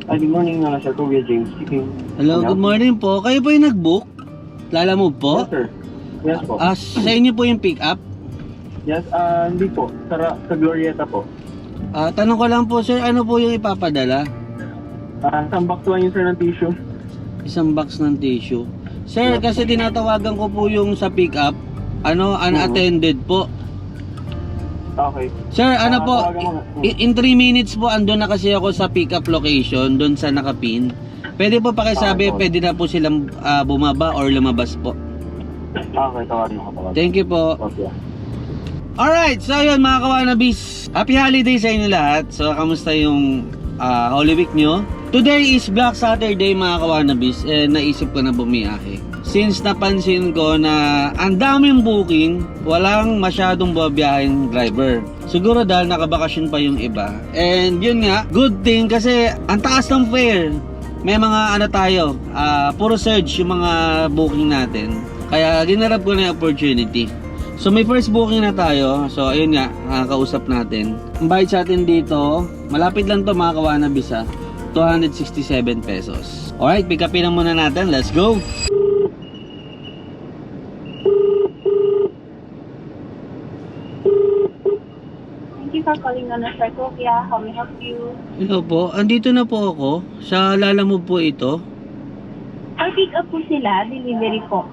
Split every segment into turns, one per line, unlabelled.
Good morning, Sir Kuya James speaking.
Hello, good morning po. Kayo po yung nag-book? Lalamove po?
Yes, sir. Yes po.
Sa inyo po yung pick-up?
Yes, hindi po. Sa Glorieta po.
Tanong ko lang po sir, ano po yung ipapadala?
Tambak to yung sir ng tissue.
Isang box ng tissue. Sir, kasi tinatawagan ko po yung sa pick-up, unattended po.
Okay.
Sir, ano po,
tawagan mo.
in 3 minutes po andun na kasi ako sa pick-up location, doon sa nakapin. Pwede po pakisabi,
Okay.
pwede na po silang bumaba or lumabas po.
Okay, tawagan mo ko.
Thank you po.
Okay.
Alright, so yun mga kawanabis. Happy holiday sa inyo lahat. So, kamusta yung Holy Week nyo? Today is Black Saturday mga kawanabis. Naisip ko na bumiyahe. Since napansin ko na ang daming booking, walang masyadong bubiyaheng driver. Siguro dahil nakabakasyon pa yung iba. And yun nga, good thing kasi ang taas ng fare. May mga tayo, puro surge yung mga booking natin. Kaya ginarap ko na yung opportunity. So may first booking na tayo. So ayun nga, kausap natin. Ang bayad sa atin dito, malapit lang to mga kawanabis 267 pesos. Alright, pick upin na muna natin. Let's go!
Thank you for calling on Sir Kuya. How may I help you?
Hello po, andito na po ako. Sa Lalamove po ito.
Or pick up po sila, delivery po.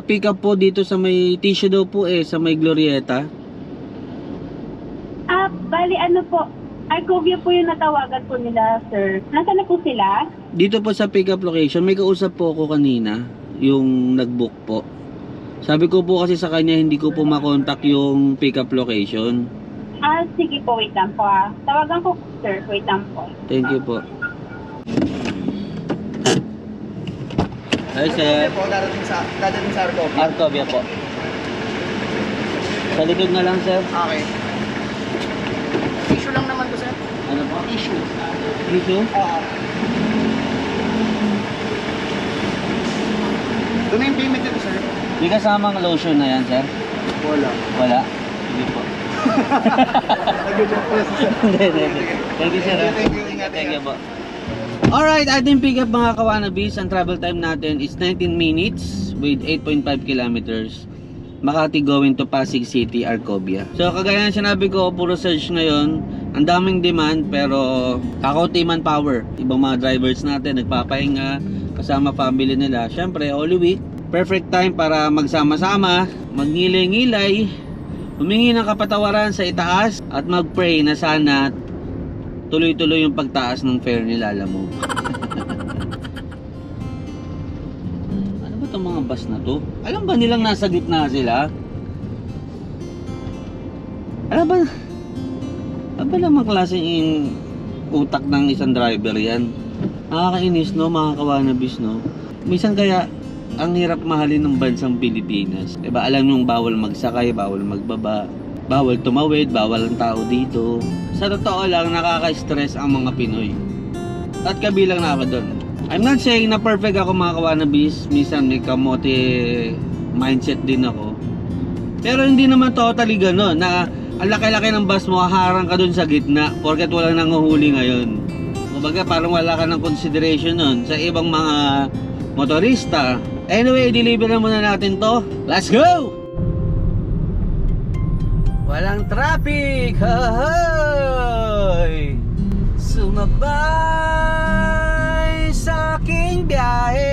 Pick up po dito sa may tissue daw po sa may Glorieta.
Bali ano po, Arcovia po yung natawagan po nila, sir. Nasaan na po sila?
Dito po sa pick up location, may kausap po ako kanina, yung nag-book po. Sabi ko po kasi sa kanya hindi ko po makontak yung pick up location.
Sige po, wait lang po Tawagan ko, sir. Wait lang po.
Thank you po. Ay, sir.
Po, dadating sa Arcovia.
Arcovia po. Sa likod na lang, sir.
Okay. Issue lang naman po, sir.
Ano po?
Issue.
Tissue?
Oo. Doon na yung payment dito, sir.
May kasamang lotion na yan, sir?
Wala.
Wala? Hindi po.
Nag-joke po, sir.
Hindi. Thank you, sir.
Thank you. Ingat,
Thank you
ingat.
po. Alright, ating pick up mga kawanabis. Ang travel time natin is 19 minutes with 8.5 kilometers. Makati going to Pasig City, Arcovia. So kagaya ng sinabi ko, puro search ngayon. Ang daming demand pero kakaunti manpower. Ibang mga drivers natin nagpapahinga kasama family nila. Syempre, Holy Week, perfect time para magsama-sama, magngilay-ngilay, humingi ng kapatawaran sa itaas at mag-pray na sana tuloy-tuloy yung pagtaas ng fare ni Lalamove. Ano ba itong mga bus na to? Alam ba nilang nasa gitna sila? Alam ba namang klaseng utak ng isang driver yan? Nakakainis no, mga kawanabis no? Minsan kaya ang hirap mahalin ng bansang Pilipinas. Diba alam yung bawal magsakay, bawal magbaba, bawal tumawid, bawal ang tao dito. Sa totoo lang, nakaka-stress ang mga Pinoy. At kabilang na ako doon. I'm not saying na perfect ako mga kawanabis. Minsan may kamote mindset din ako. Pero hindi naman totally gano'n na ang laki-laki ng bus mo, haharang ka doon sa gitna porket walang nanguhuli ngayon. Kumbaga parang wala ka ng consideration nun sa ibang mga motorista. Anyway, deliver na muna natin to. Let's go! Walang traffic! Hoy! Sumabay sa aking biyahe!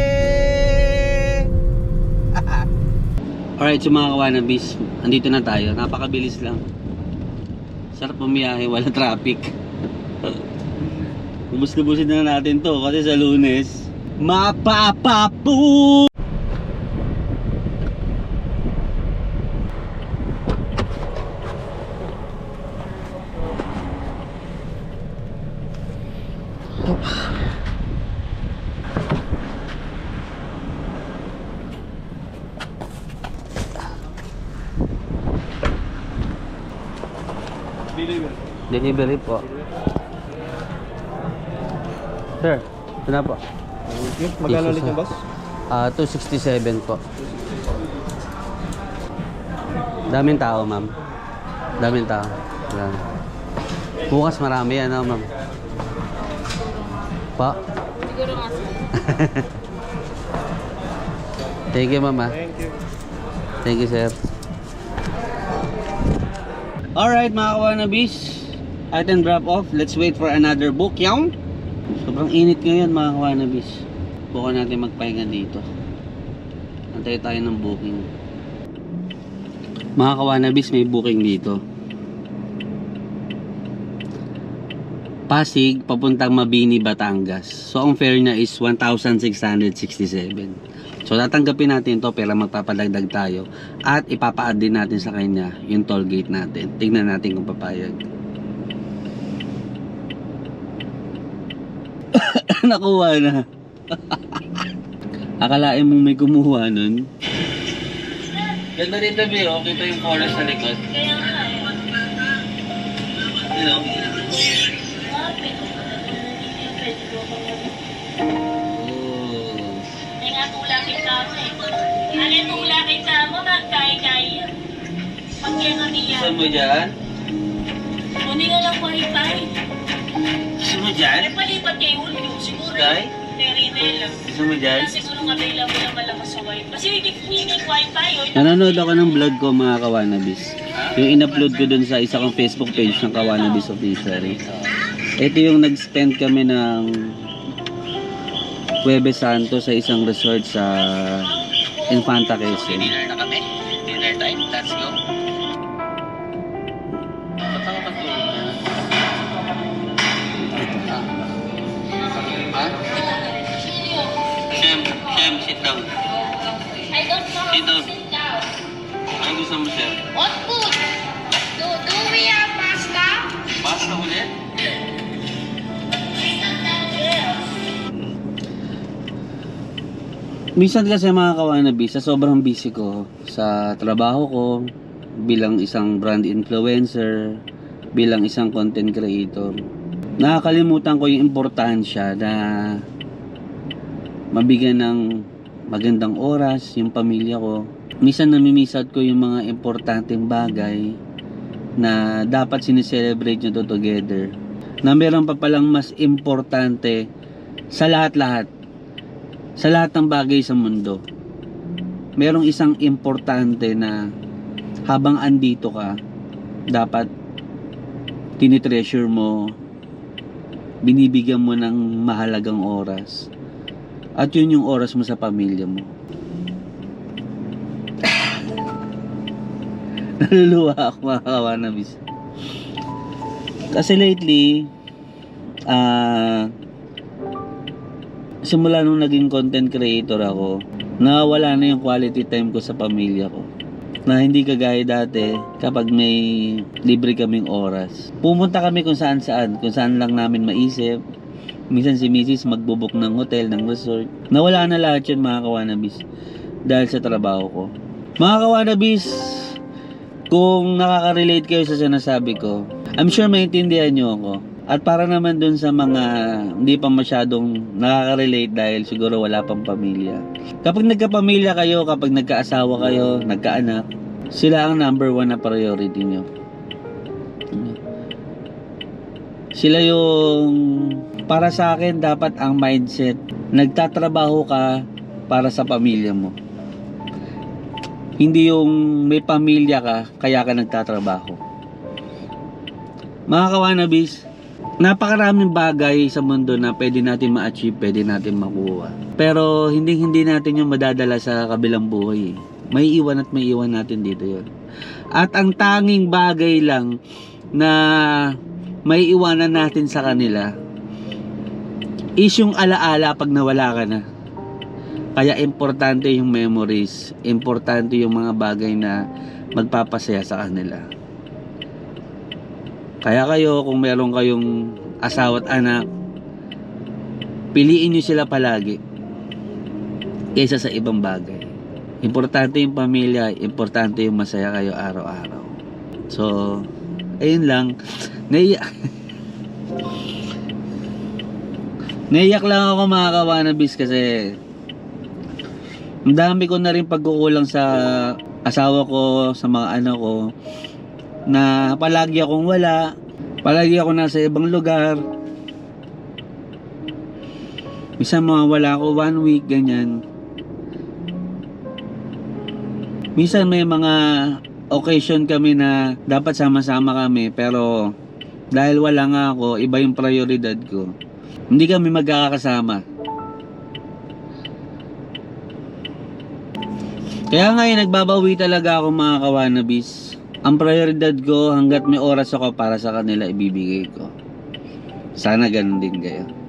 Alright, so mga kawanabis, andito na tayo. Napakabilis lang. Sarap pumiyahe, walang traffic. Ubus-lubusin na natin to kasi sa Lunes, mapapapu! Delivery po. Sir, ito na po.
Magkano ulit yung boss?
267 po. Daming tao, ma'am. Daming tao. Yan. Bukas marami, ano, ma'am. Pa?
Siguro nga sir.
Thank you, mama.
Thank you.
Thank you, sir. Alright, mga kawanabis. Item drop off. Let's wait for another book. Yawn? Sobrang init ngayon, mga kawanabis. Bukan natin magpahinga dito. Antay tayo ng booking. Mga kawanabis, may booking dito. Pasig, papuntang Mabini, Batangas. So, ang fare niya is 1,667. So, tatanggapin natin to pero magpapadagdag tayo. At ipapa-add din natin sa kanya yung toll gate natin. Tingnan natin kung papayag. Nakuha na. Akalain mong may kumuha nun. Ganda rin tabi, oh. Kita yung forest sa likod.
Kaya nga eh.
Hello?
May nga tulakit ka mo eh. Ano tulakit ka mo? Magkaya-kaya. Pagkaya kami yan.
Gusto mo dyan?
Kunin nga lang wifi.
Gusto mo dyan?
Ay palipat kay Julio. Siguro.
Sky?
Terinel lang.
Gusto mo dyan?
Wala siguro available na malakas sa wifi. Kasi hindi wifi.
Nanonood ako ng vlog ko, mga kawanabis. Yung in-upload ko dun sa isa kong Facebook page ng Kawanabis Official. Ito yung nag-spend kami ng Huwebes Santo sa isang resort sa Infanta Quezon.
Dinner na kami. Dinner time. Let's go.
Ba't ako patulog na? Ha? Shem, sit down.
I don't know
Sit down.
how to sit down.
Ano gusto mo, Shem?
What food? Do we have pasta?
Pasta ulit? Minsan kasi mga kawanabis, sa sobrang busy ko sa trabaho ko bilang isang brand influencer, bilang isang content creator, nakakalimutan ko yung importansya na mabigyan ng magandang oras yung pamilya ko. Minsan namimiss out ko yung mga importanteng bagay na dapat sineselebrate nyo to together, na meron pa palang mas importante sa lahat-lahat, sa lahat ng bagay sa mundo. Merong isang importante na habang andito ka, dapat tinitreasure mo, binibigyan mo ng mahalagang oras. At yun yung oras mo sa pamilya mo. Naluluwa ako, mga kawanabis. Kasi lately, simula nung naging content creator ako, nawala na yung quality time ko sa pamilya ko. Na hindi kagaya dati, kapag may libre kaming oras, pumunta kami kung saan lang namin maisip. Minsan si Mrs. magbubuk ng hotel, ng resort. Nawala na lahat yun, mga kawanabis, dahil sa trabaho ko. Mga kawanabis, kung nakaka-relate kayo sa sinasabi ko, I'm sure maintindihan nyo ako. At para naman dun sa mga hindi pa masyadong nakaka-relate dahil siguro wala pang pamilya. Kapag nagkapamilya kayo, kapag nagkaasawa kayo, nagkaanak, sila ang number one na priority nyo. Sila yung, para sa akin, dapat ang mindset, nagtatrabaho ka para sa pamilya mo. Hindi yung may pamilya ka, kaya ka nagtatrabaho. Mga kawanabis, napakaraming bagay sa mundo na pwede natin ma-achieve, pwede natin makuha. Pero hindi natin yung madadala sa kabilang buhay. May iwan at may iwan natin dito yun. At ang tanging bagay lang na may iwanan natin sa kanila is yung alaala pag nawala ka na. Kaya importante yung memories, importante yung mga bagay na magpapasaya sa kanila. Kaya kayo, kung meron kayong asawa at anak, piliin nyo sila palagi kaysa sa ibang bagay. Importante yung pamilya, importante yung masaya kayo araw-araw. So, ayun lang. Naiyak lang ako, mga kawanabis, kasi ang dami ko na rin pagkukulang sa asawa ko, sa mga anak ko, na palagi akong wala, palagi ako nasa ibang lugar. Minsan mawawala ako 1 week, ganyan. Minsan may mga occasion kami na dapat sama-sama kami, pero dahil wala nga ako, iba yung prioridad ko. Hindi kami magkakasama. Kaya ngayon nagbabawi talaga ako mga kawanabis. Ang prioridad ko hanggat may oras ako para sa kanila ibibigay ko. Sana ganun din kayo.